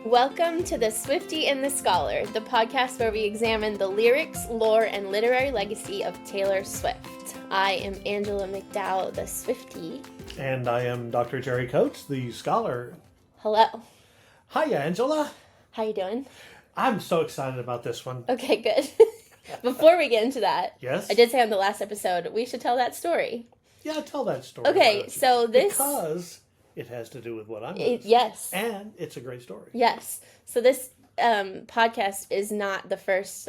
Welcome to the Swiftie and the Scholar, the podcast where we examine the lyrics, lore, and literary legacy of Taylor Swift. I am Angela McDowell, the Swiftie. And I am Dr. Jerry Coates, the Scholar. Hello. Hiya, Angela. How you doing? I'm so excited about this one. Okay, good. Before we get into that, Yes? I did say on the last episode, we should tell that story. Yeah, tell that story. Okay, so this... Because it has to do with what I'm doing. Yes. And it's a great story. Yes. So this podcast is not the first,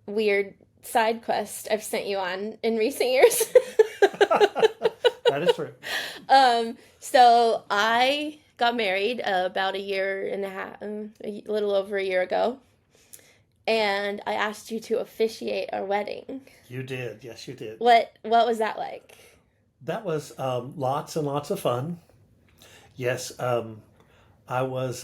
weird side quest I've sent you on in recent years. That is true. So I got married about a year and a half, a little over a year ago. And I asked you to officiate our wedding. You did. Yes, you did. What was that like? That was lots and lots of fun. Yes, I was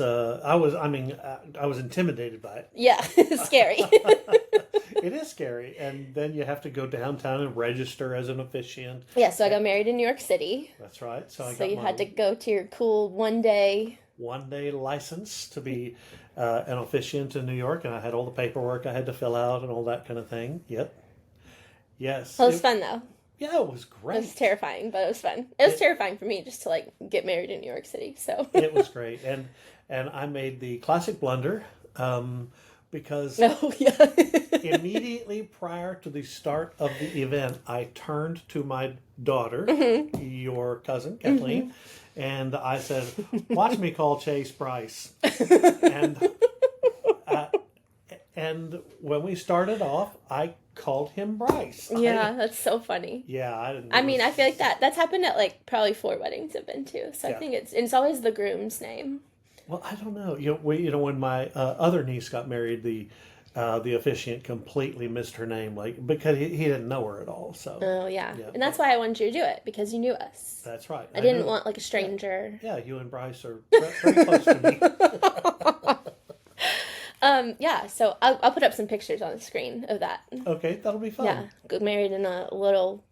intimidated by it. Yeah, it's scary. It is scary. And then you have to go downtown and register as an officiant. Yeah, so I got married in New York City. That's right. So you had to go to your cool one-day license to be an officiant in New York, and I had all the paperwork I had to fill out and all that kind of thing. Yep. Yes. Well, it was fun, though. Yeah, it was great. It was terrifying, but it was fun. It was terrifying for me just to, get married in New York City, so. It was great. And I made the classic blunder because immediately prior to the start of the event, I turned to my daughter, your cousin, Kathleen, and I said, watch me call Chase Bryce. And when we started off, I called him Bryce. Yeah, that's so funny. Yeah, I didn't. I feel like that's happened at probably 4 weddings I've been to. So yeah. I think it's always the groom's name. Well, I don't know. When my other niece got married, the officiant completely missed her name, because he didn't know her at all. So. Oh yeah, and that's why I wanted you to do it, because you knew us. That's right. I didn't want a stranger. Yeah, you and Bryce are very close to me. Yeah, so I'll put up some pictures on the screen of that. Okay, that'll be fun. Yeah, got married in a little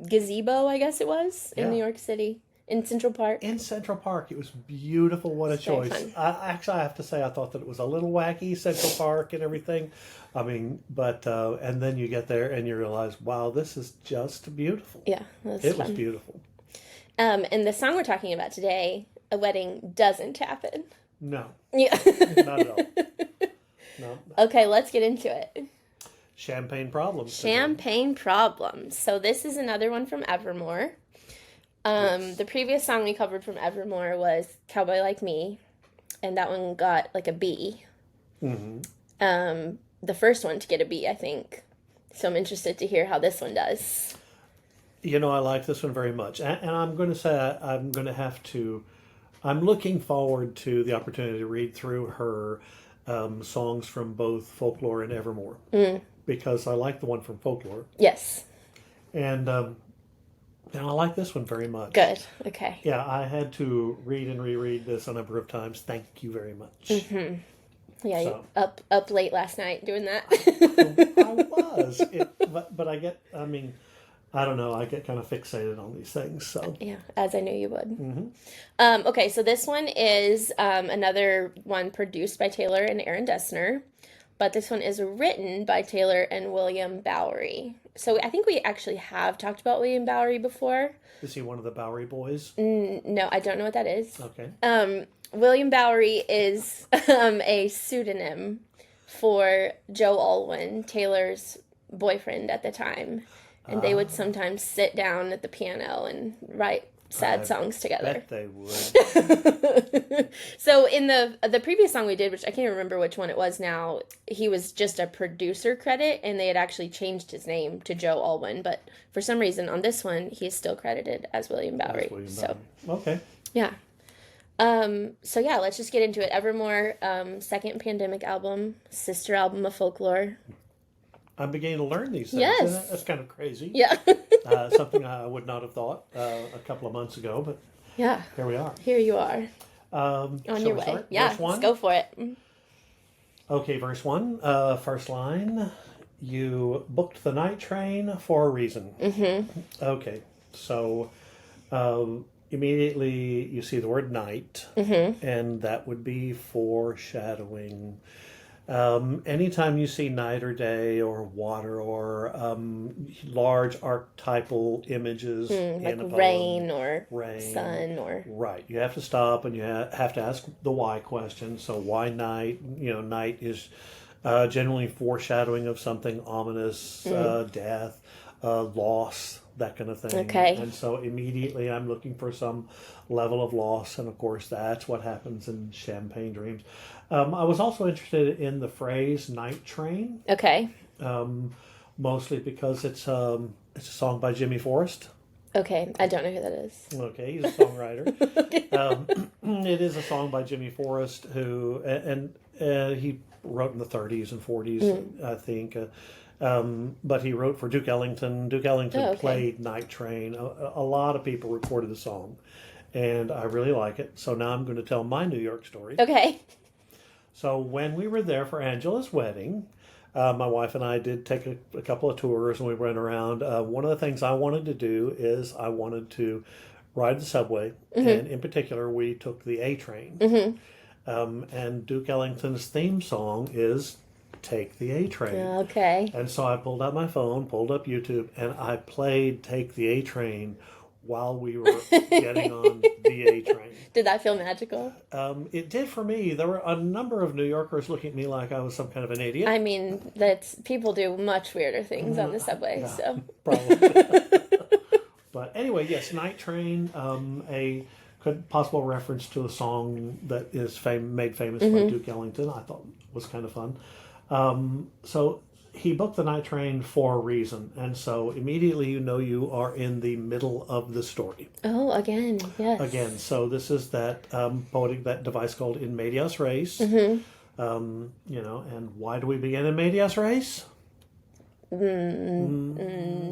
gazebo, I guess it was, in New York City, in Central Park. In Central Park. It was beautiful. What a choice. I have to say, I thought that it was a little wacky, Central Park and everything. But and then you get there and you realize, wow, this is just beautiful. Yeah, it was beautiful. And the song we're talking about today, A Wedding Doesn't Happen. No. Yeah. Not at all. No. Okay, let's get into it. Champagne Problems. Champagne Problems. So this is another one from Evermore. Yes. The previous song we covered from Evermore was Cowboy Like Me, and that one got a B. Mm-hmm. The first one to get a B, I think. So I'm interested to hear how this one does. I like this one very much. And I'm going to say I'm looking forward to the opportunity to read through her songs from both Folklore and Evermore. Because I like the one from Folklore. Yes. And I like this one very much. Good. Okay. Yeah, I had to read and reread this a number of times. Thank you very much. Mm-hmm. Yeah, so. You up late last night doing that? I was. But I get, I don't know, I get kind of fixated on these things. So yeah, as I knew you would. Mm-hmm. Okay, so this one is another one produced by Taylor and Aaron Dessner. But this one is written by Taylor and William Bowery. So I think we actually have talked about William Bowery before. Is he one of the Bowery boys? No, I don't know what that is. Okay. William Bowery is a pseudonym for Joe Alwyn, Taylor's boyfriend at the time. And they would sometimes sit down at the piano and write sad songs together. I bet they would. So in the previous song we did, which I can't remember which one it was now, he was just a producer credit, and they had actually changed his name to Joe Alwyn. But for some reason, on this one, he's still credited as William Bowery. Okay. Yeah. So yeah, let's just get into it. Evermore, second Pandemic album, sister album of Folklore. I'm beginning to learn these things. Yes. That's kind of crazy. Yeah. Something I would not have thought a couple of months ago, but yeah, here we are. Here you are. On your way. Start? Yeah, let's go for it. Okay, verse 1, first line. You booked the night train for a reason. Mm-hmm. Okay, so immediately you see the word night, and that would be foreshadowing. Anytime you see night or day or water or large archetypal images like in a poem, rain or rain, sun or right, you have to stop and you have to ask the why question. So why night? Night is generally foreshadowing of something ominous, death, loss, that kind of thing. Okay. And so immediately I'm looking for some level of loss, and of course that's what happens in Champagne Dreams. I was also interested in the phrase "night train," okay. mostly because it's a song by Jimmy Forrest. Okay, I don't know who that is. Okay, he's a songwriter. It is a song by Jimmy Forrest, who and he wrote in the 30s and 40s, I think. But he wrote for Duke Ellington. Duke Ellington played Night Train. A lot of people recorded the song, and I really like it. So now I'm going to tell my New York story. Okay. So when we were there for Angela's wedding, my wife and I did take a couple of tours, and we went around. One of the things I wanted to do is I wanted to ride the subway, and in particular, we took the A train. And Duke Ellington's theme song is "Take the A Train." Okay. And so I pulled out my phone, pulled up YouTube, and I played "Take the A Train" while we were getting on the A train. Did that feel magical? It did for me. There were a number of New Yorkers looking at me like I was some kind of an idiot. I mean, people do much weirder things on the subway, so. Probably. But anyway, yes, Night Train, a possible reference to a song that is made famous by Duke Ellington, I thought was kind of fun. So he booked the Night Train for a reason, and so immediately you are in the middle of the story. Oh, again, yes. Again, so this is that that device called in medias res. And why do we begin in medias res?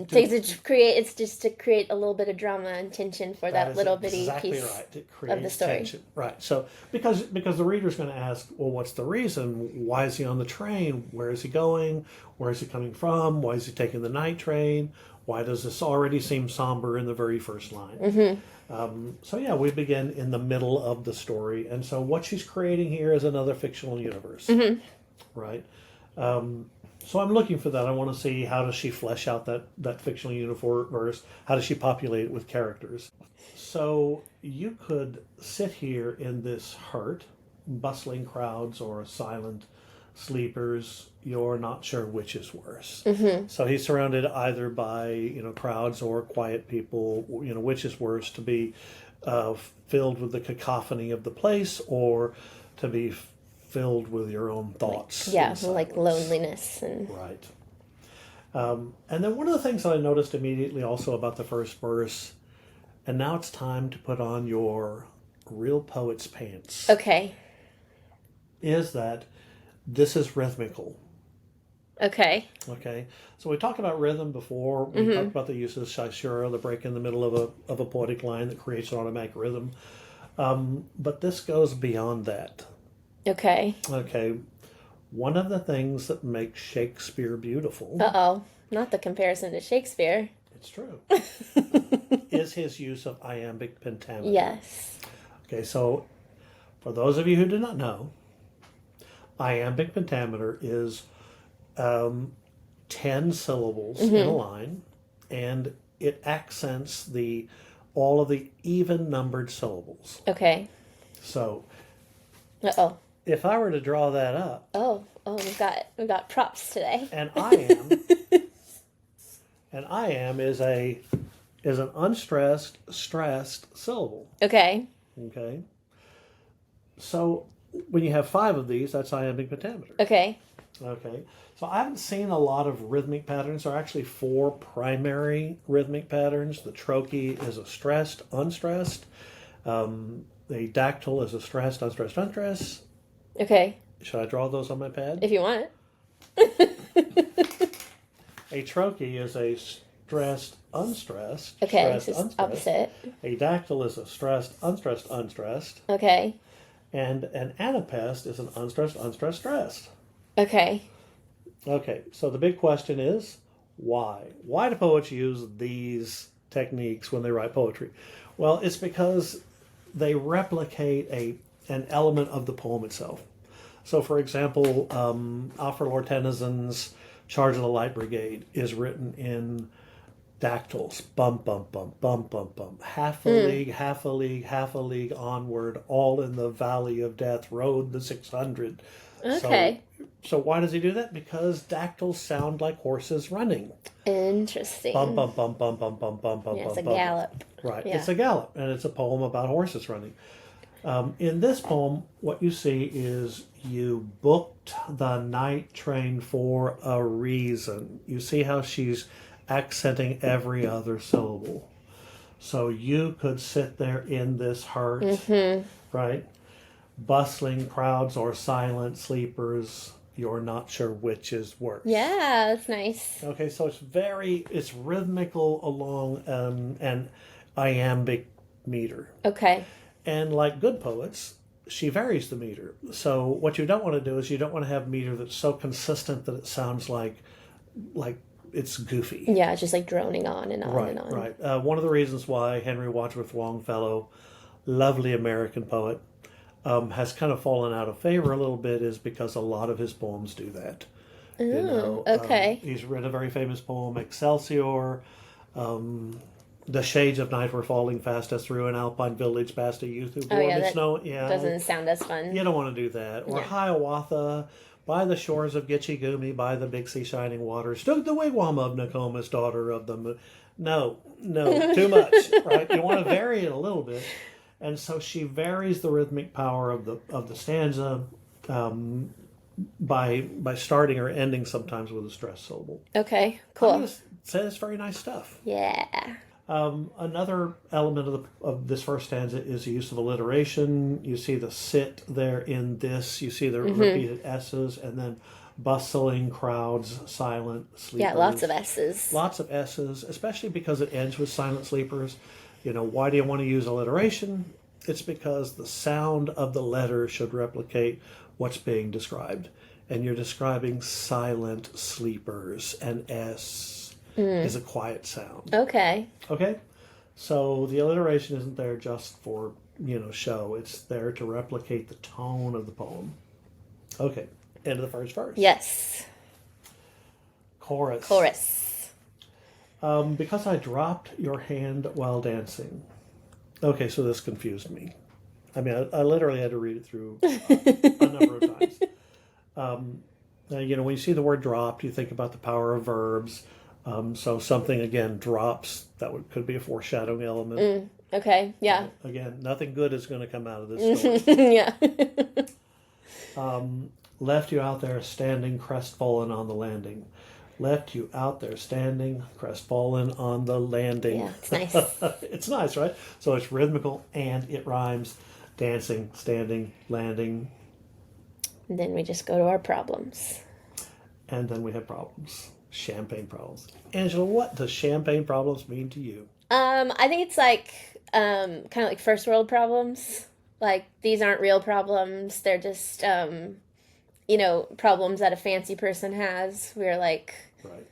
It's just to create a little bit of drama and tension for that little bitty piece of the story. Tension. Right. So because the reader's going to ask, well, what's the reason? Why is he on the train? Where is he going? Where is he coming from? Why is he taking the night train? Why does this already seem somber in the very first line? We begin in the middle of the story, and so what she's creating here is another fictional universe, right? So I'm looking for that. I want to see, how does she flesh out that fictional universe? How does she populate it with characters? So you could sit here in this hurt, bustling crowds or silent sleepers. You're not sure which is worse. So he's surrounded either by crowds or quiet people. Which is worse, to be filled with the cacophony of the place, or to be filled with your own thoughts. Like loneliness. Right. And then one of the things that I noticed immediately also about the first verse, and now it's time to put on your real poet's pants. Okay. Is that this is rhythmical. Okay. Okay. So we talked about rhythm before. We talked about the use of caesura, the break in the middle of a poetic line that creates an automatic rhythm. But this goes beyond that. Okay. Okay. One of the things that makes Shakespeare beautiful. Uh-oh. Not the comparison to Shakespeare. It's true. Is his use of iambic pentameter. Yes. Okay, so for those of you who do not know, iambic pentameter is 10 syllables in a line, and it accents all of the even numbered syllables. Okay. So uh-oh. If I were to draw that up. Oh, we've got props today. And I am is an unstressed, stressed syllable. Okay. Okay. So when you have 5 of these, that's iambic pentameter. Okay. Okay. So I haven't seen a lot of rhythmic patterns. There are actually 4 primary rhythmic patterns. The trochee is a stressed, unstressed. The dactyl is a stressed, unstressed, unstressed. Okay. Should I draw those on my pad? If you want. A trochee is a stressed, unstressed. Okay, stressed, it's unstressed. opposite. A dactyl is a stressed, unstressed, unstressed. Okay. And an anapest is an unstressed, unstressed, stressed. Okay. Okay, so the big question is, why? Why do poets use these techniques when they write poetry? Well, it's because they replicate an element of the poem itself. So, for example, Alfred Lord Tennyson's Charge of the Light Brigade is written in dactyls. Bump, bump, bump, bump, bump, bump. Half a league, half a league, half a league onward, all in the valley of death, rode the 600. Okay. So why does he do that? Because dactyls sound like horses running. Interesting. Bump, bump, bump, bump, bump, bump, bump, bump, It's a bump. gallop. Right. Yeah. It's a gallop, and it's a poem about horses running. In this poem, what you see is you booked the night train for a reason. You see how she's accenting every other syllable. So you could sit there in this heart, right? Bustling crowds or silent sleepers, you're not sure which is worse. Yeah, that's nice. Okay, so it's rhythmical along an iambic meter. Okay. And like good poets, she varies the meter. So what you don't want to do is you don't want to have meter that's so consistent that it sounds like it's goofy. Yeah, just like droning on and on and on. Right. One of the reasons why Henry Wadsworth Longfellow, lovely American poet, has kind of fallen out of favor a little bit is because a lot of his poems do that. Ooh, okay. He's written a very famous poem, Excelsior. The shades of night were falling fast as through an alpine village past a youth who bore amid snow. Yeah, doesn't sound as fun. You don't want to do that. Or Hiawatha, by the shores of Gitche Gumee, by the Big Sea shining waters, stood the wigwam of Nokomis, daughter of the moon. No, too much, right? You want to vary it a little bit. And so she varies the rhythmic power of the stanza by starting or ending sometimes with a stressed syllable. Okay, cool. I just say it's very nice stuff. Yeah. Another element of this first stanza is the use of alliteration. You see the sit there in this. You see the repeated S's, and then bustling crowds, silent sleepers. Yeah, lots of S's. Lots of S's, especially because it ends with silent sleepers. Why do you want to use alliteration? It's because the sound of the letter should replicate what's being described. And you're describing silent sleepers, and S is a quiet sound. Okay. Okay? So the alliteration isn't there just for, show. It's there to replicate the tone of the poem. Okay. End of the first verse. Yes. Chorus. Because I dropped your hand while dancing. Okay, so this confused me. I mean, I literally had to read it through a number of times. When you see the word dropped, you think about the power of verbs. So something, again, drops. Could be a foreshadowing element. Okay, yeah. Again, nothing good is going to come out of this story. Yeah. Left you out there standing crestfallen on the landing. Left you out there standing crestfallen on the landing. Yeah, it's nice. It's nice, right? So it's rhythmical and it rhymes. Dancing, standing, landing. And then we just go to our problems. And then we have problems. Champagne problems. Angela, what does champagne problems mean to you? I think it's like kind of like first world problems. Like these aren't real problems. They're just problems that a fancy person has. We're like, right.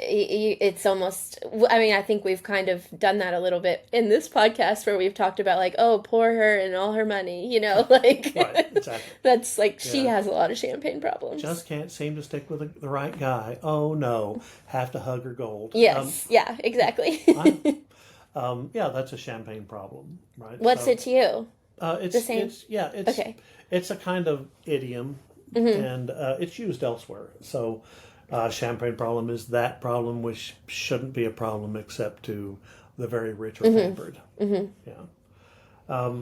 It's almost, I think we've kind of done that a little bit in this podcast where we've talked about like, oh, poor her and all her money, like, right, exactly. That's like, she has a lot of champagne problems. Just can't seem to stick with the right guy. Oh no, have to hug her gold. Yes, yeah, exactly. That's a champagne problem, right? What's it to you? It's the same? It's a kind of idiom, and it's used elsewhere. So, champagne problem is that problem which shouldn't be a problem except to the very rich or favored. Yeah.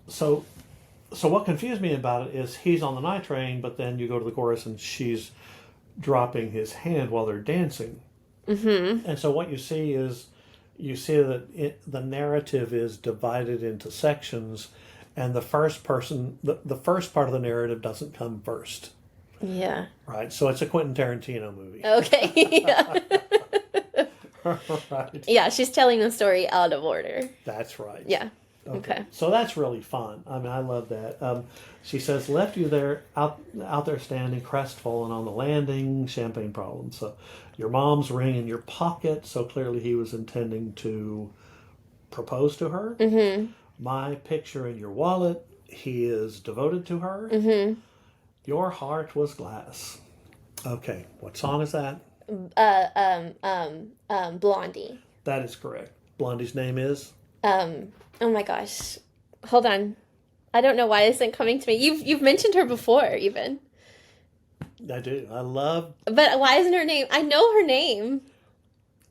So what confused me about it is he's on the night train, but then you go to the chorus and she's dropping his hand while they're dancing. And so what you see is that the narrative is divided into sections, and the first part of the narrative doesn't come first. Yeah. Right. So it's a Quentin Tarantino movie. Okay. Yeah. Right. Yeah, she's telling the story out of order. That's right. Yeah. Okay. So that's really fun. I mean, I love that. She says, left you there, out there standing, crestfallen on the landing, champagne problem. So your mom's ring in your pocket. So clearly he was intending to propose to her. Mm-hmm. My picture in your wallet. He is devoted to her. Mm-hmm. Your heart was glass. Okay. What song is that? Blondie. That is correct. Blondie's name is? Oh my gosh. Hold on. I don't know why it isn't coming to me. You've mentioned her before, even. I do. I love... But why isn't her name? I know her name.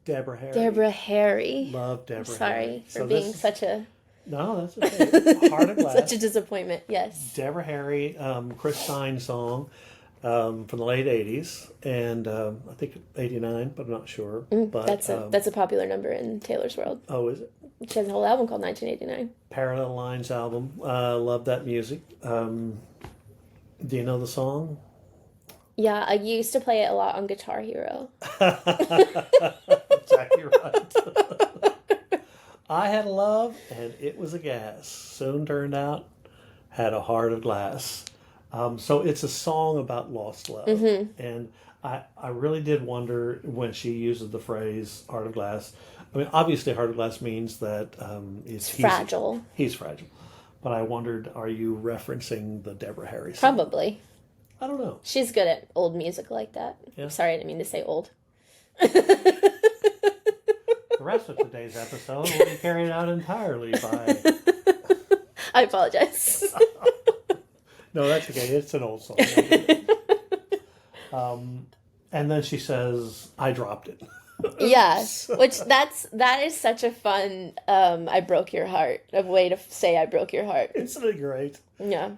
Deborah Harry. Deborah Harry. Love Deborah Sorry Harry. for being such a... No, that's okay. Heart of Glass. Such a disappointment, yes. Deborah Harry, Chris Stein song from the late 80s. And I think 89, but I'm not sure. But that's a popular number in Taylor's world. Oh, is it? She has a whole album called 1989. Parallel Lines album. Love that music. Do you know the song? Yeah, I used to play it a lot on Guitar Hero. Exactly right. I had a love, and it was a gas. Soon turned out, had a heart of glass. So it's a song about lost love. Mm-hmm. And I really did wonder when she uses the phrase heart of glass. I mean, obviously, heart of glass means that he's fragile. He's fragile. But I wondered, are you referencing the Deborah Harry song? Probably. I don't know. She's good at old music like that. Yeah. Sorry, I didn't mean to say old. The rest of today's episode will be carried out entirely by... I apologize. No, that's okay. It's an old song. And then she says, I dropped it. Yes, which that is such a fun I broke your heart, a way to say I broke your heart. Isn't it great? Yeah.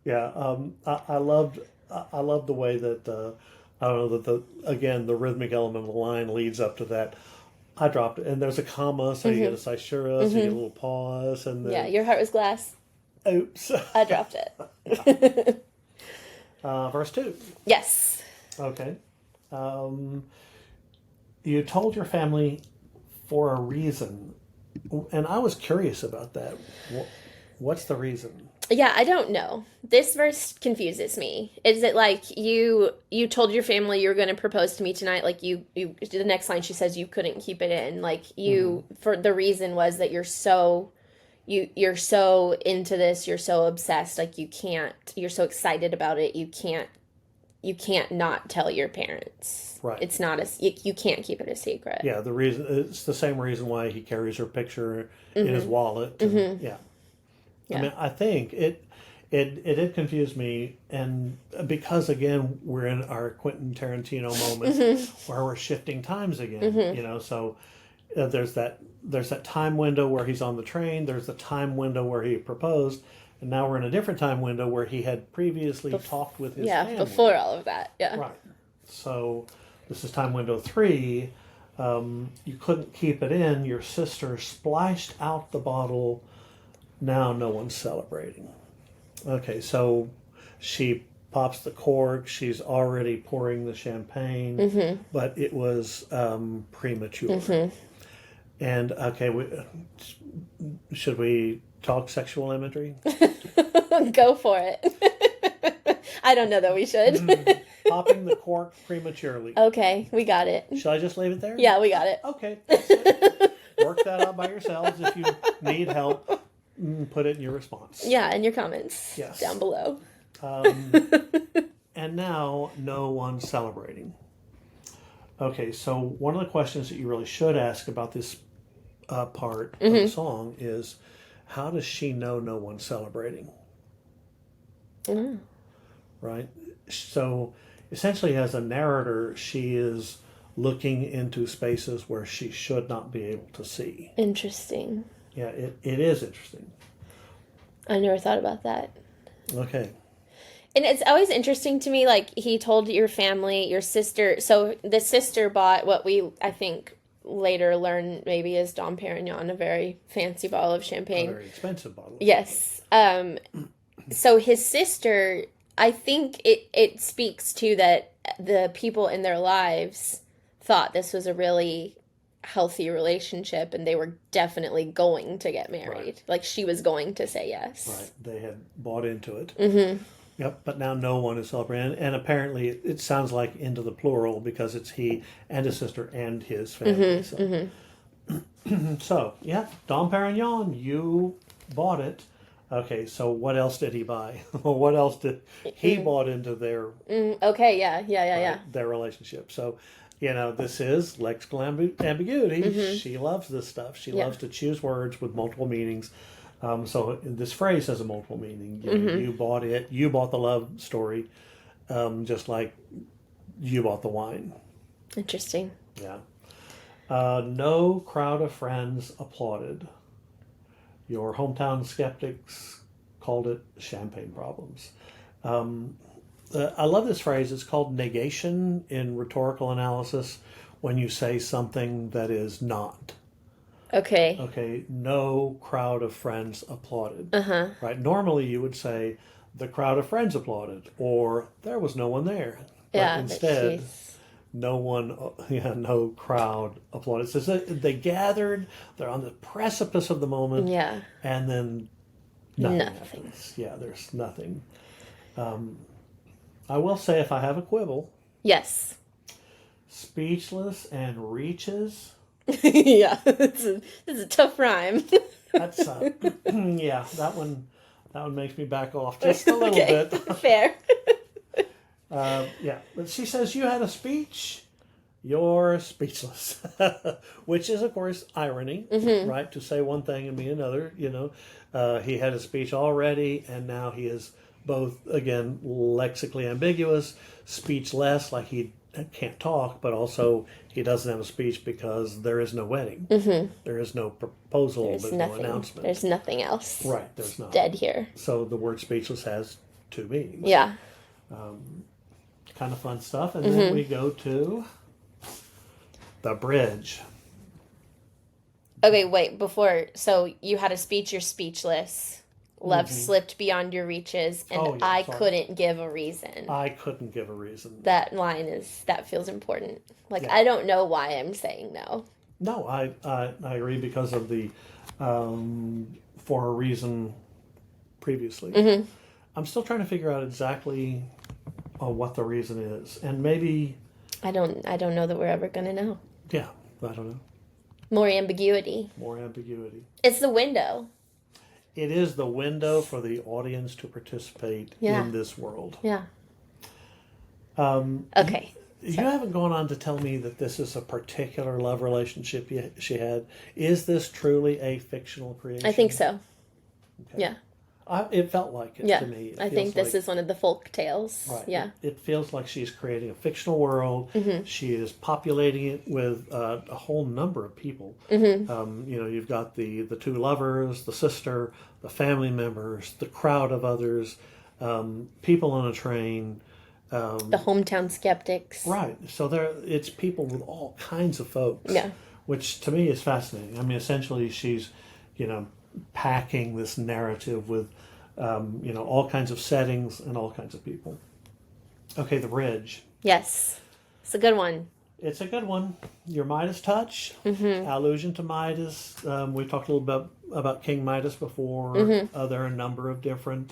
Yeah, I loved the way that I don't know that the rhythmic element of the line leads up to that. I dropped it, and there's a comma, so you get a caesura, so you get a little pause, and then, yeah, your heart was glass. Oops, I dropped it. Verse 2. Yes. Okay. You told your family for a reason, and I was curious about that. What's the reason? Yeah, I don't know. This verse confuses me. Is it like you told your family you were going to propose to me tonight? Like you the next line she says you couldn't keep it in. Like for the reason was that you're so into this, you're so obsessed, like you're so excited about it, you can't not tell your parents. Right. It's not you can't keep it a secret. Yeah, it's the same reason why he carries her picture in his wallet. And, yeah. I mean, I think it did confuse me, and because again we're in our Quentin Tarantino moment where we're shifting times again. You know, so there's that time window where he's on the train. There's the time window where he proposed, and now we're in a different time window where he had previously talked with his family. Before all of that. Yeah. Right. So this is time window 3. You couldn't keep it in. Your sister splashed out the bottle. Now no one's celebrating. Okay, so she pops the cork. She's already pouring the champagne, but it was premature. And okay, should we talk sexual imagery? Go for it. I don't know that we should. Popping the cork prematurely. Okay, we got it. Should I just leave it there? Yeah, we got it. Okay. That's it. Work that out by yourselves. If you need help, put it in your response. Yeah, in your comments. Yes. Down below. And now, no one's celebrating. Okay, so one of the questions that you really should ask about this part of the song is, how does she know no one's celebrating? Right? So, essentially, as a narrator, she is looking into spaces where she should not be able to see. Interesting. Yeah, it is interesting. I never thought about that. Okay. And it's always interesting to me, like, he told your family, your sister, so the sister bought what we, I think, later learn maybe is Dom Perignon, a very fancy bottle of champagne. A very expensive bottle. Yes. So his sister, I think it speaks to that the people in their lives thought this was a really healthy relationship, and they were definitely going to get married. Right. Like, she was going to say yes. Right. They had bought into it. Mm-hmm. Yep. But now no one is celebrating. And apparently it sounds like into the plural because it's he and his sister and his family. So, yeah, Dom Perignon, you bought it. Okay, so what else did he buy? What else did he bought into their Okay, yeah. their relationship? So, this is lexical ambiguity. She loves this stuff. She loves to choose words with multiple meanings. So this phrase has a multiple meaning. You bought it. You bought the love story, just like you bought the wine. Interesting. Yeah. No crowd of friends applauded. Your hometown skeptics called it champagne problems. I love this phrase. It's called negation in rhetorical analysis when you say something that is not. Okay. Okay, no crowd of friends applauded. Uh-huh. Right? Normally you would say the crowd of friends applauded or there was no one there. But instead, no crowd applauded. So they gathered, they're on the precipice of the moment. Yeah. And then nothing happens. Yeah, there's nothing. I will say if I have a quibble. Yes. Speechless and reaches. Yeah, it's a tough rime. That's that one makes me back off just a little bit. Fair. But she says you had a speech, you're speechless, which is of course irony, right? To say one thing and mean another. He had a speech already, and now he is both again lexically ambiguous, speechless, like he can't talk, but also he doesn't have a speech because there is no wedding. There is no proposal. There's no announcement. There's nothing else. Right, there's not. Dead here. So the word speechless has two meanings. Yeah. Kind of fun stuff. And then we go to the bridge. Okay, wait, so you had a speech, you're speechless. Love slipped beyond your reaches, and I couldn't give a reason. I couldn't give a reason. That line that feels important. Like, I don't know why I'm saying no. No, I agree because of the for a reason previously. I'm still trying to figure out exactly what the reason is. And maybe... I don't know that we're ever going to know. Yeah, I don't know. More ambiguity. More ambiguity. It's the window. It is the window for the audience to participate in this world. Yeah. Okay. You haven't gone on to tell me that this is a particular love relationship she had. Is this truly a fictional creation? I think so. Okay. Yeah. It felt like it to me. I think this is one of the folk tales. Right. Yeah. It feels like she's creating a fictional world. She is populating it with a whole number of people. You've got the two lovers, the sister, the family members, the crowd of others, people on a train. The hometown skeptics. Right. So it's people with all kinds of folks. Yeah. Which to me is fascinating. I mean, essentially she's, packing this narrative with, all kinds of settings and all kinds of people. Okay, the bridge. Yes. It's a good one. It's a good one. Your Midas touch, allusion to Midas. We talked a little bit about King Midas before. There are a number of different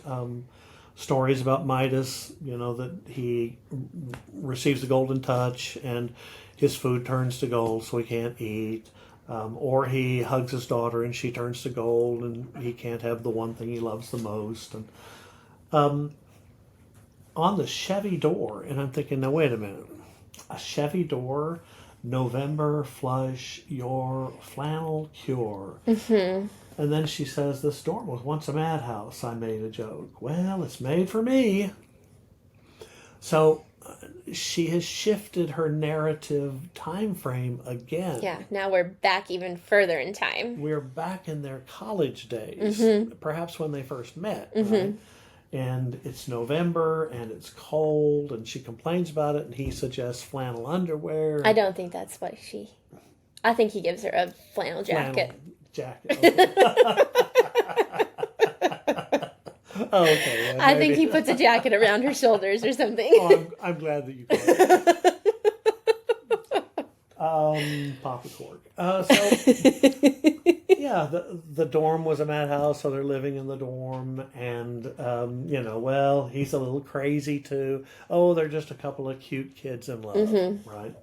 stories about Midas, that he receives the golden touch and his food turns to gold so he can't eat. Or he hugs his daughter and she turns to gold and he can't have the one thing he loves the most. And on the Chevy door, and I'm thinking, now wait a minute. A Chevy door, November flush, your flannel cure. And then she says, this storm was once a madhouse. I made a joke. Well, it's made for me. So she has shifted her narrative time frame again. Yeah, now we're back even further in time. We're back in their college days, perhaps when they first met, right? And it's November, and it's cold, and she complains about it, and he suggests flannel underwear. I don't think that's what I think he gives her a flannel jacket. Okay. Oh, okay. I think he puts a jacket around her shoulders or something. Oh, I'm glad that you caught it. Pop the cork. So yeah, the dorm was a madhouse, so they're living in the dorm, and well, he's a little crazy too. Oh, they're just a couple of cute kids in love, right?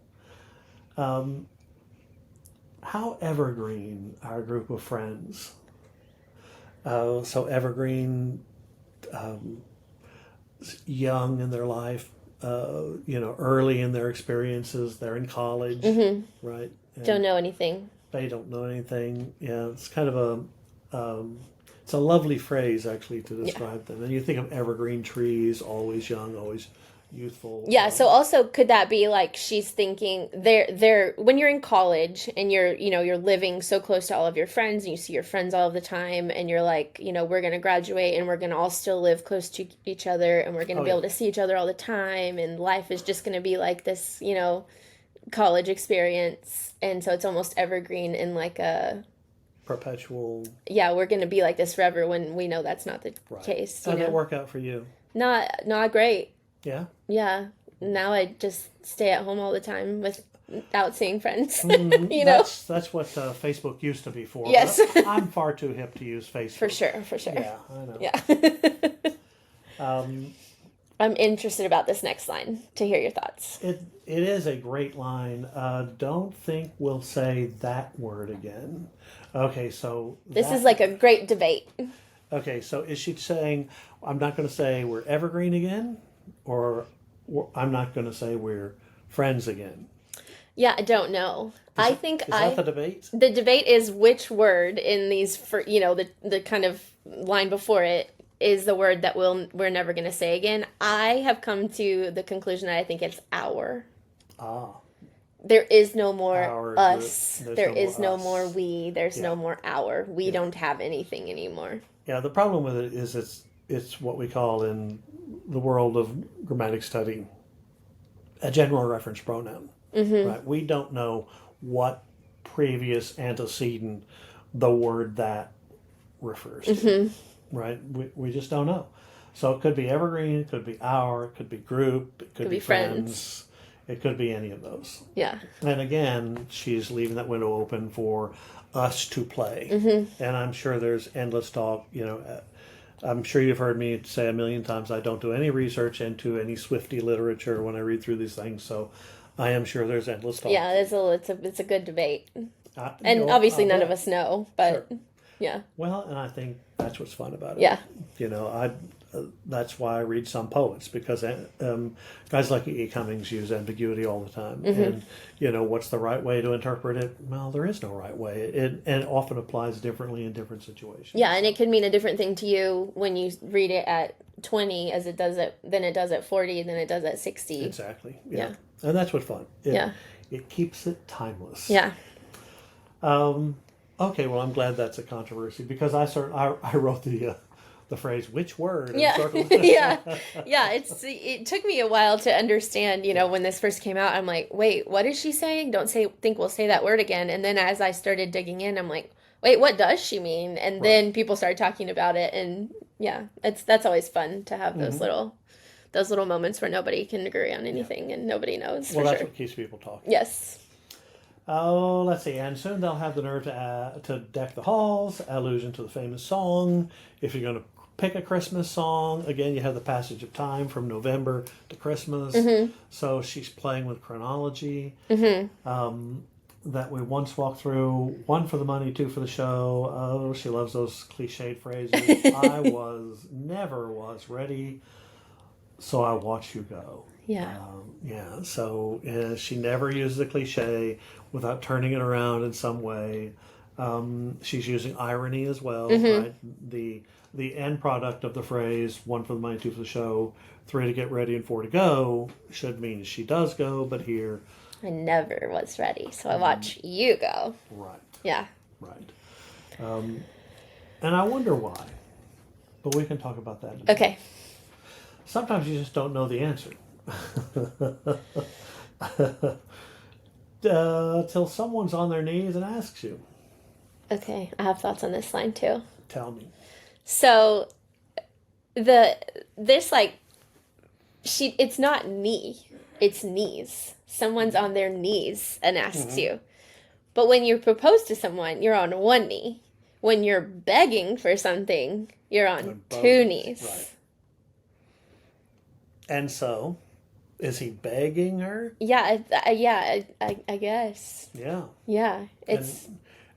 How evergreen our group of friends. So evergreen, young in their life, early in their experiences. They're in college, right? And don't know anything. they don't know anything. Yeah, it's kind of it's a lovely phrase actually to describe them. And you think of evergreen trees, always young, always youthful. Yeah, so also could that be like she's thinking they're when you're in college and you're living so close to all of your friends and you see your friends all of the time and you're like, we're going to graduate and we're going to all still live close to each other and we're going to be able to see each other all the time and life is just going to be like this, college experience, and so it's almost evergreen in like a perpetual. Yeah, we're going to be like this forever when we know that's not the case. How did that work out for you? Not great. Yeah? Yeah. Now I just stay at home all the time without seeing friends. That's what Facebook used to be for. Yes. I'm far too hip to use Facebook. For sure. Yeah, I know. Yeah. I'm interested about this next line to hear your thoughts. It is a great line. Don't think we'll say that word again. Okay, so this is like a great debate. Okay, so is she saying, I'm not going to say we're evergreen again? Or I'm not going to say we're friends again? Yeah, I don't know. I think is that the debate? The debate is which word in these, the kind of line before it is the word that we're never going to say again. I have come to the conclusion that I think it's our. There is no more us. There is no more we. There's no more our. We don't have anything anymore. Yeah, the problem with it is it's what we call in the world of grammatic study a general reference pronoun. Right? We don't know what previous antecedent the word that refers to. Right? We just don't know. So it could be evergreen, it could be our, it could be group, it could be friends. It could be any of those. Yeah. And again, she's leaving that window open for us to play. And I'm sure there's endless talk. I'm sure you've heard me say a million times, I don't do any research into any Swiftie literature when I read through these things. So I am sure there's endless talk. Yeah, it's a good debate. And obviously none of us know, but yeah. Well, and I think that's what's fun about it. Yeah. That's why I read some poets, because guys like E. Cummings use ambiguity all the time. And, what's the right way to interpret it? Well, there is no right way. And it often applies differently in different situations. Yeah, and it could mean a different thing to you when you read it at 20 as it does than it does at 40, than it does at 60. Exactly. Yeah. And that's what's fun. It keeps it timeless. Yeah. Okay, well, I'm glad that's a controversy, because I wrote the phrase "which word?" Yeah, yeah. It took me a while to understand. When this first came out, I'm like, wait, what is she saying? Don't think we'll say that word again. And then as I started digging in, I'm like, wait, what does she mean? And then people started talking about it, and that's always fun to have those little moments where nobody can agree on anything and nobody knows. Well, that's what keeps people talking. Yes. Oh, let's see. And soon they'll have the nerve to deck the halls, allusion to the famous song. If you're going to pick a Christmas song, again, you have the passage of time from November to Christmas. So she's playing with chronology. That we once walked through. 1 for the money, 2 for the show. Oh, she loves those cliched phrases. I never was ready, so I watch you go. Yeah. So she never uses a cliche without turning it around in some way. She's using irony as well, right? The end product of the phrase 1 for the money, 2 for the show, 3 to get ready, and 4 to go should mean she does go, but here I never was ready, so I watch you go. Right. Yeah. Right. And I wonder why, but we can talk about that. Okay. Sometimes you just don't know the answer. Till someone's on their knees and asks you. Okay, I have thoughts on this line too. Tell me. So, it's not knee, it's knees. Someone's on their knees and asks you. But when you propose to someone, you're on one knee. When you're begging for something, you're on two knees. Right. And so, is he begging her? Yeah, I guess. Yeah. Yeah, it's...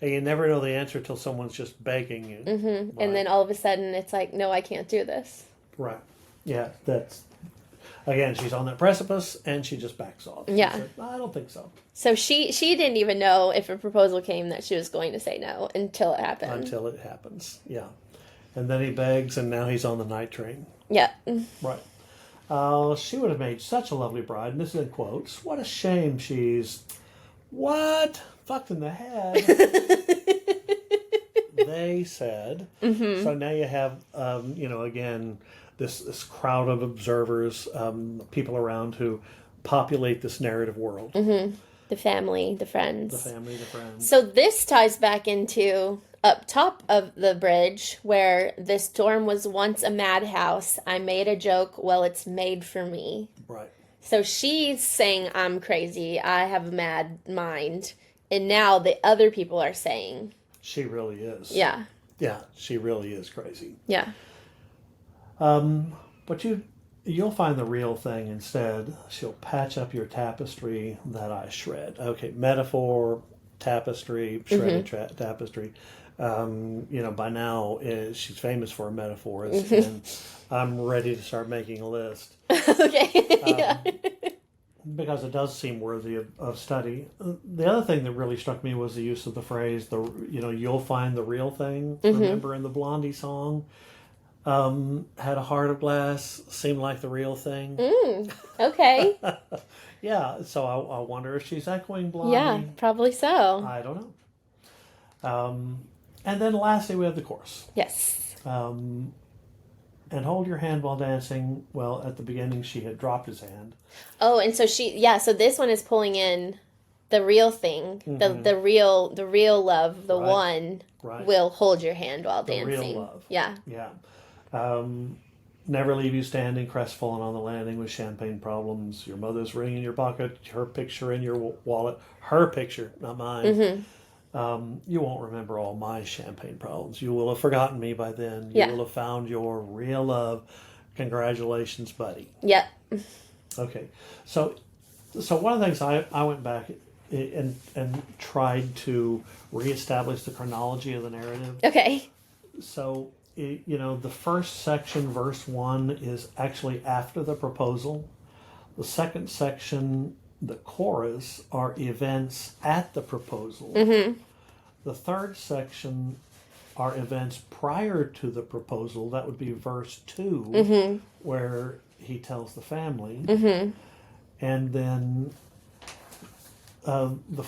And you never know the answer till someone's just begging you. Mm-hmm. Right. And then all of a sudden, it's like, no, I can't do this. Right. Yeah, that's... Again, she's on that precipice, and she just backs off. Yeah. Like, I don't think so. So she didn't even know if a proposal came that she was going to say no until it happened. Until it happens, yeah. And then he begs, and now he's on the night train. Yeah. Right. She would have made such a lovely bride, and this is in quotes. What a shame she's... What? Fucked in the head. They said. Mm-hmm. So now you have, again... This crowd of observers, people around who populate this narrative world. Mm-hmm. The family, the friends. The family, the friends. So this ties back into up top of the bridge where the storm was once a madhouse. I made a joke. Well, it's made for me. Right. So she's saying, I'm crazy. I have a mad mind. And now the other people are saying. She really is. Yeah. Yeah, she really is crazy. Yeah. But you'll find the real thing instead. She'll patch up your tapestry that I shred. Okay, metaphor, tapestry, shredded tapestry. By now she's famous for metaphors, and I'm ready to start making a list. Okay. Yeah. Because it does seem worthy of study. The other thing that really struck me was the use of the phrase, you'll find the real thing. Mm-hmm. Remember in the Blondie song? Had a heart of glass, seemed like the real thing. Okay. Yeah, so I wonder if she's echoing Blondie. Yeah, probably so. I don't know. And then lastly, we have the chorus. Yes. And hold your hand while dancing. Well, at the beginning, she had dropped his hand. Oh, and so so this one is pulling in the real thing, mm-hmm. the real love, the one will hold your hand while dancing. The real love. Yeah. Yeah. Never leave you standing crestfallen on the landing with champagne problems. Your mother's ring in your pocket, her picture in your wallet. Her picture, not mine. Mm-hmm. You won't remember all my champagne problems. You will have forgotten me by then. You will have found your real love. Congratulations, buddy. Yep. Okay. So one of the things I went back and tried to reestablish the chronology of the narrative. Okay. So... the first section, verse 1, is actually after the proposal. The second section, the chorus, are events at the proposal. Mm-hmm. The third section are events prior to the proposal. That would be verse 2, mm-hmm. where he tells the family. Mm-hmm. And then the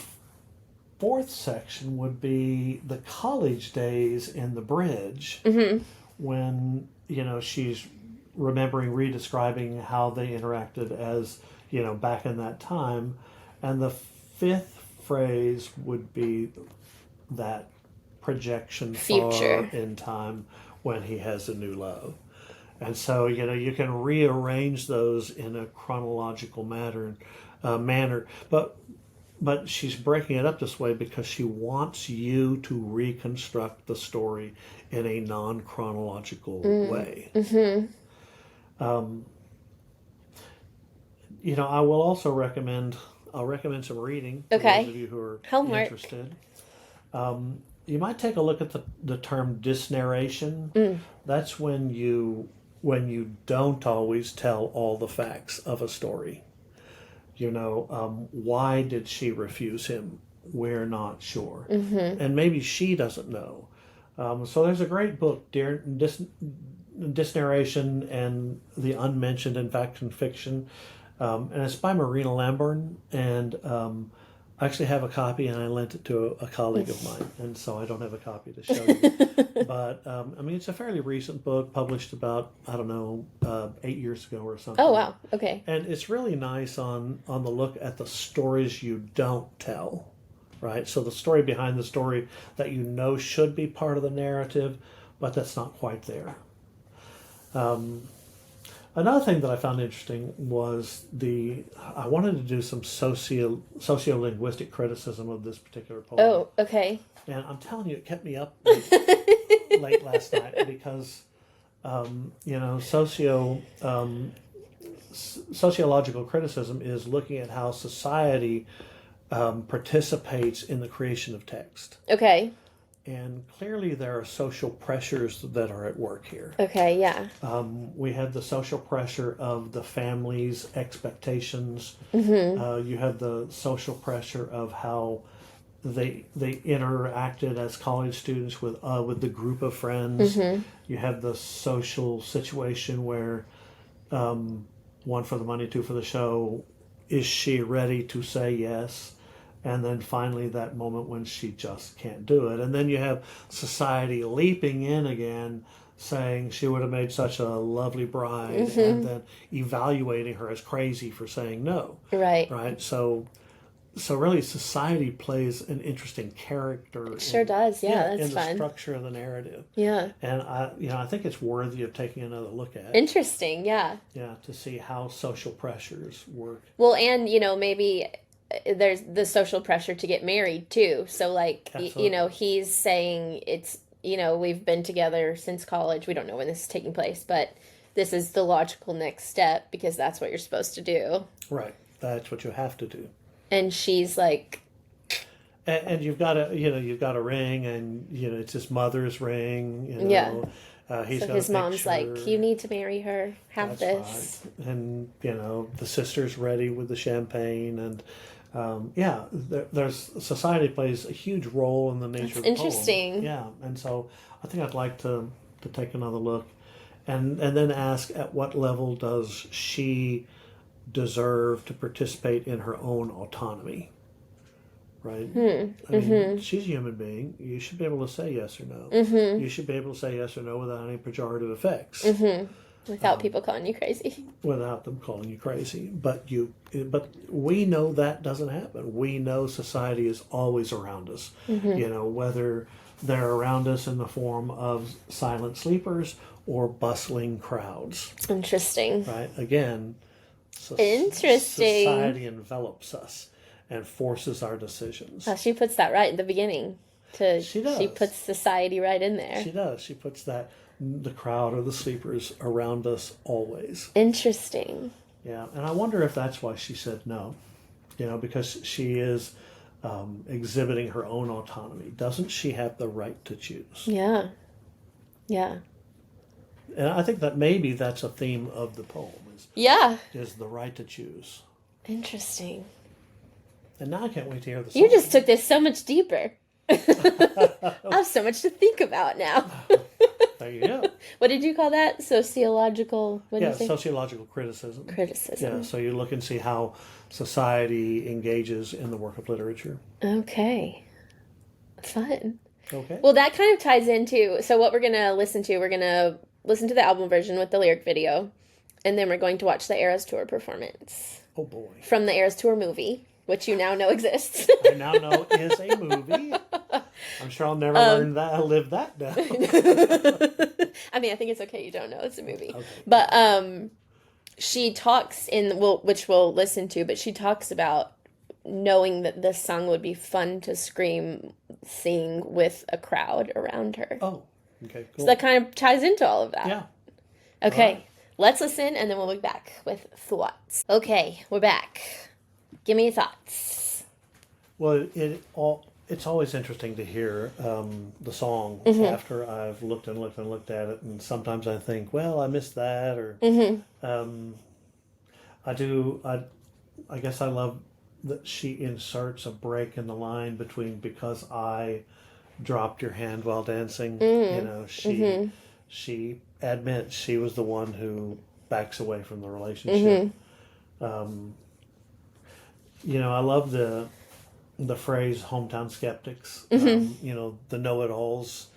fourth section would be the college days in the bridge, mm-hmm. when she's remembering, redescribing how they interacted as back in that time, and the fifth phrase would be that projection future far in time when he has a new love. And so you can rearrange those in a chronological manner, But she's breaking it up this way because she wants you to reconstruct the story in a non-chronological way. Mm-hmm. I will also recommend some reading for those of you who are interested. You might take a look at the term disnarration. That's when you don't always tell all the facts of a story. Why did she refuse him? We're not sure. Mm-hmm. And maybe she doesn't know. So there's a great book, Disnarration and the Unmentioned in Fact and Fiction. And it's by Marina Lambourne. And I actually have a copy, and I lent it to a colleague of mine. And so I don't have a copy to show you. But, it's a fairly recent book, published about, 8 years ago or something. Oh, wow. Okay. And it's really nice on the look at the stories you don't tell, right? So the story behind the story that should be part of the narrative, but that's not quite there. Another thing that I found interesting was I wanted to do some sociolinguistic criticism of this particular poem. Oh, okay. And I'm telling you, it kept me up late last night because, sociological criticism is looking at how society participates in the creation of text. Okay. And clearly there are social pressures that are at work here. Okay, yeah. We had the social pressure of the family's expectations. You had the social pressure of how they interacted as college students with the group of friends. You have the social situation where one for the money, two for the show. Is she ready to say yes? And then finally that moment when she just can't do it. And then you have society leaping in again, saying she would have made such a lovely bride, and then evaluating her as crazy for saying no. Right. Right. So really society plays an interesting character. It sure does. Yeah, that's in the fun. structure of the narrative. Yeah. And I think it's worthy of taking another look at. Interesting, yeah. Yeah, to see how social pressures work. Well, and maybe there's the social pressure to get married too. So like, he's saying it's, we've been together since college. We don't know when this is taking place, but this is the logical next step because that's what you're supposed to do. Right. That's what you have to do. And she's like, and you've got a ring, and it's his mother's ring. He's so got his a mom's picture. like, you need to marry her. Have That's this. right. And the sister's ready with the champagne, and there's society plays a huge role in the nature of the interesting. poem. Yeah, and so I think I'd like to take another look, and then ask at what level does she deserve to participate in her own autonomy, right? I mean, she's a human being. You should be able to say yes or no. You should be able to say yes or no without any pejorative effects. Without people calling you crazy. Without them calling you crazy. But we know that doesn't happen. We know society is always around us. Whether they're around us in the form of silent sleepers or bustling crowds. Interesting. Right? Again, interesting. Society envelops us and forces our decisions. She puts that right in the beginning. She does. She puts society right in there. She does. She puts the crowd or the sleepers around us always. Interesting. Yeah, and I wonder if that's why she said no. Because she is exhibiting her own autonomy. Doesn't she have the right to choose? Yeah. Yeah. And I think that maybe that's a theme of the poem. Is the right to choose. Interesting. And now I can't wait to hear the song. You just took this so much deeper. I have so much to think about now. There you go. What did you call that? Sociological... sociological criticism. Criticism. Yeah, so you look and see how society engages in the work of literature. Okay. Fun. Okay. Well, that kind of ties into... So what we're going to listen to the album version with the lyric video. And then we're going to watch the Eras Tour performance. Oh, boy. From the Eras Tour movie, which you now know exists. I now know is a movie. I'm sure I'll never live that down. I mean, I think it's okay you don't know it's a movie. Okay. But she talks which we'll listen to, but she talks about knowing that this song would be fun to sing with a crowd around her. Oh, okay, cool. So that kind of ties into all of that. Yeah. Okay. Right. Let's listen, and then we'll be back with thoughts. Okay, we're back. Give me your thoughts. Well, it's always interesting to hear the song after I've looked and looked and looked at it, and sometimes I think, well, I missed that, or I guess I love that she inserts a break in the line between because I dropped your hand while dancing. She admits she was the one who backs away from the relationship. I love the phrase hometown skeptics, the know-it-alls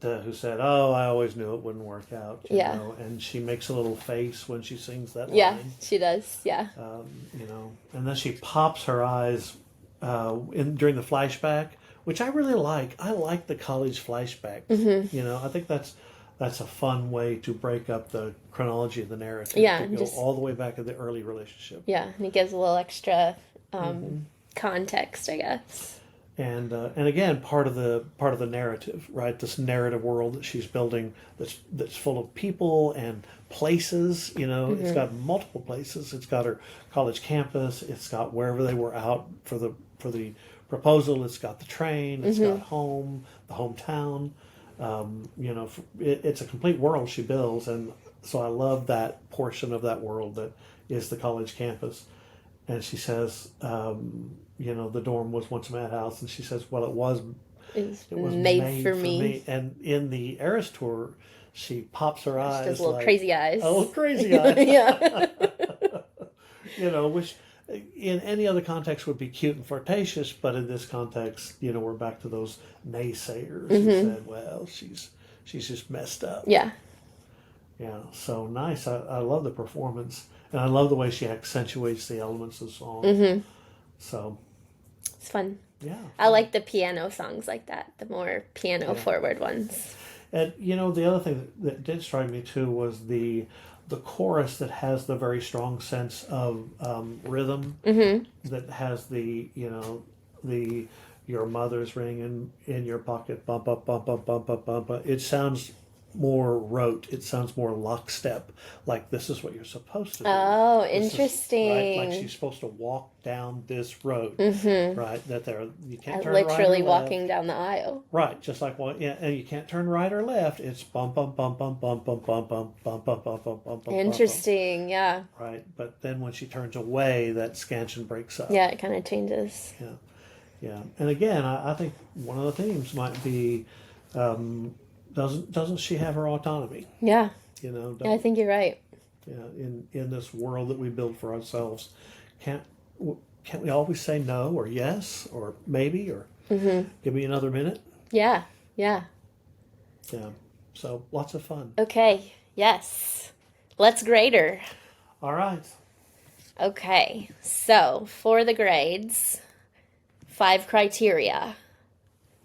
who said, oh, I always knew it wouldn't work out. You know? And she makes a little face when she sings that line. Yeah, she does, yeah. And then she pops her eyes during the flashback, which I really like. I like the college flashback. I think that's that's a fun way to break up the chronology of the narrative. Yeah, to go just, all the way back to the early relationship. yeah, and he gives a little extra context, I guess. And again, part of the narrative, right? This narrative world that she's building, that's full of people and places. You know, it's got multiple places. It's got her college campus. It's got wherever they were out for the proposal. It's got the train. It's got home, the hometown. You know, it's a complete world she builds, and so I love that portion of that world that is the college campus. And she says, you know, the dorm was once a madhouse, and she says, well, it was made for me. And in the Eras tour, she pops her eyes, does little crazy eyes. A little crazy eyes. Yeah. You know, which in any other context would be cute and flirtatious, but in this context, you know, we're back to those naysayers who said, well, she's just messed up. Yeah. Yeah, so nice. I love the performance, and I love the way she accentuates the elements of the song. So it's fun. Yeah, I like the piano songs like that, the more piano forward ones. And you know, the other thing that did strike me too was the chorus that has the very strong sense of rhythm. That has the, you know, the your mother's ring in your pocket, bump up, bump up, bump up, bump up. It sounds more rote. It sounds more lockstep. Like this is what you're supposed to do. Oh, This interesting. Is, right? Like she's supposed to walk down this road. Right? That you can't turn literally right or walking left. down the aisle. Right, just like yeah, and you can't turn right or left. It's bump bump bump bump bump bump bump bump bump bump bump bump bump. Interesting, yeah. Right, but then when she turns away, that scansion breaks up. Yeah, it kind of changes. Yeah, yeah. And again, I think one of the themes might be, doesn't she have her autonomy? Yeah. You know. Yeah, I think you're right. Yeah, in this world that we build for ourselves, can't we always say no or yes or maybe or give me another minute? Yeah, yeah. Yeah. So lots of fun. Okay, yes. Let's grade her. All right. Okay, so for the grades, 5 criteria.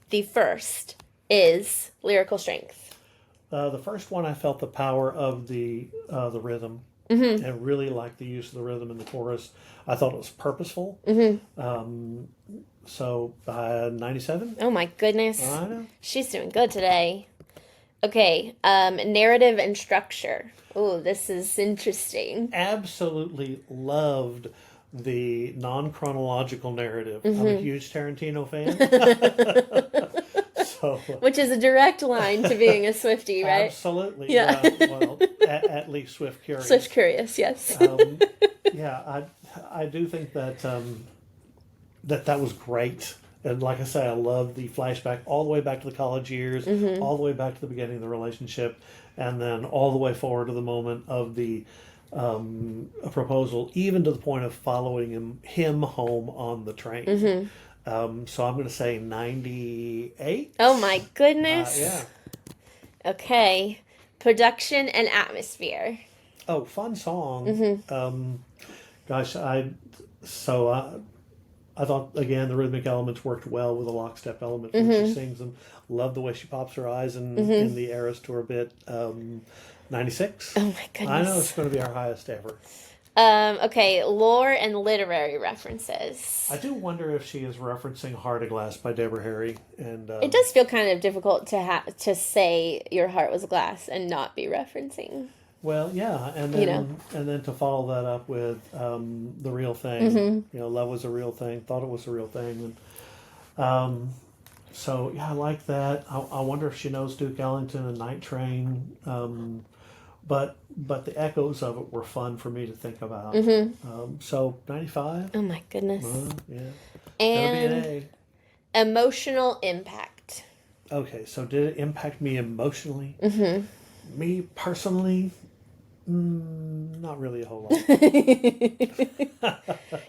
The first is lyrical strength. The first one, I felt the power of the rhythm, and really liked the use of the rhythm in the chorus. I thought it was purposeful. So 97. Oh my goodness. I know. She's doing good today. Okay, narrative and structure. Oh, this is interesting. Absolutely loved the non-chronological narrative. I'm a huge Tarantino fan. So, which is a direct line to being a Swiftie, right? Absolutely. Yeah. Well, at least Swift Curious. Swift Curious, yes. Yeah, I do think that that was great. And like I say, I love the flashback all the way back to the college years, all the way back to the beginning of the relationship, and then all the way forward to the moment of the proposal, even to the point of following him home on the train. So I'm going to say 98. Oh my goodness. Yeah. Okay. Production and atmosphere. Oh, fun song. Gosh, I thought, again, the rhythmic elements worked well with the lockstep elements when she sings them. Love the way she pops her eyes in the Eras tour bit. 96. Oh my goodness. I know it's going to be our highest ever. Okay, lore and literary references. I do wonder if she is referencing Heart of Glass by Deborah Harry. And it does feel kind of difficult to say your heart was glass and not be referencing. Well, yeah, and then to follow that up with the real thing. You know, love was a real thing. Thought it was a real thing. And so yeah, I like that. I wonder if she knows Duke Ellington and Night Train. But the echoes of it were fun for me to think about. So 95. Oh my goodness. Yeah. And gonna be an A. Emotional impact. Okay, so did it impact me emotionally? Me personally, not really a whole lot.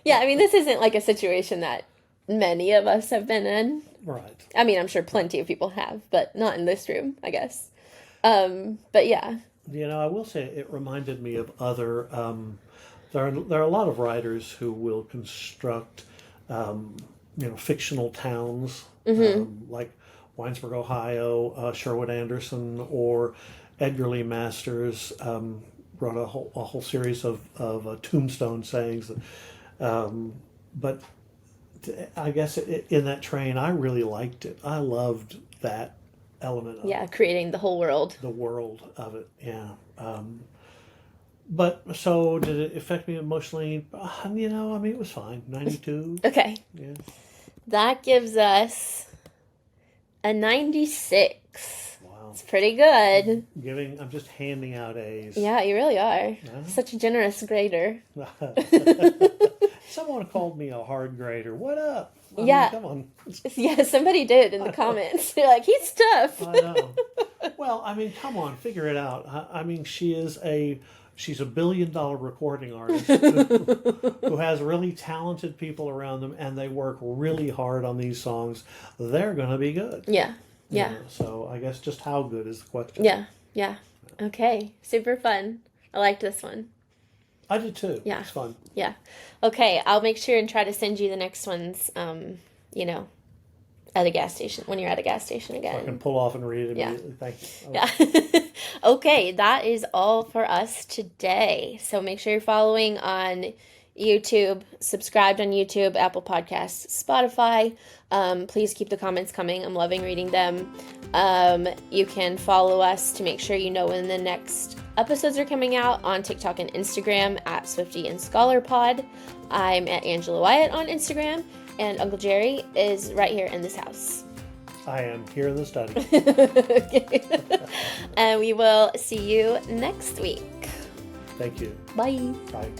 Yeah, I mean, this isn't like a situation that many of us have been in. Right. I mean, I'm sure plenty of people have, but not in this room, I guess. But yeah. You know, I will say it reminded me of other. There are a lot of writers who will construct, fictional towns, like Winesburg, Ohio, Sherwood Anderson, or Edgar Lee Masters wrote a whole series of tombstone sayings. But I guess in that train, I really liked it. I loved that element of it, creating the whole world. the world of it. Yeah. But so did it affect me emotionally? It was fine. 92. Okay. Yeah. That gives us a 96. Wow. It's pretty good. I'm just handing out A's. Yeah, you really are. Yeah. Such a generous grader. Someone called me a hard grader. What up? Yeah. Come on. Yeah, somebody did in the comments. They're like, he's tough. I know. Well, come on, figure it out. She's a $1 billion recording artist who has really talented people around them, and they work really hard on these songs. They're going to be good. Yeah. So I guess just how good is the question. Yeah. Okay. Super fun. I liked this one. I did too. Yeah. It's fun. Yeah. Okay, I'll make sure and try to send you the next ones, at a gas station, when you're at a gas station again. So I can pull off and read it immediately. Thank you. Yeah. Okay, that is all for us today. So make sure you're following on YouTube, subscribed on YouTube, Apple Podcasts, Spotify. Please keep the comments coming. I'm loving reading them. You can follow us to make sure you know when the next episodes are coming out on TikTok and Instagram at Swiftie and ScholarPod. I'm at Angela Wyatt on Instagram, and Uncle Jerry is right here in this house. I am here in the study. Okay. And we will see you next week. Thank you. Bye. Bye.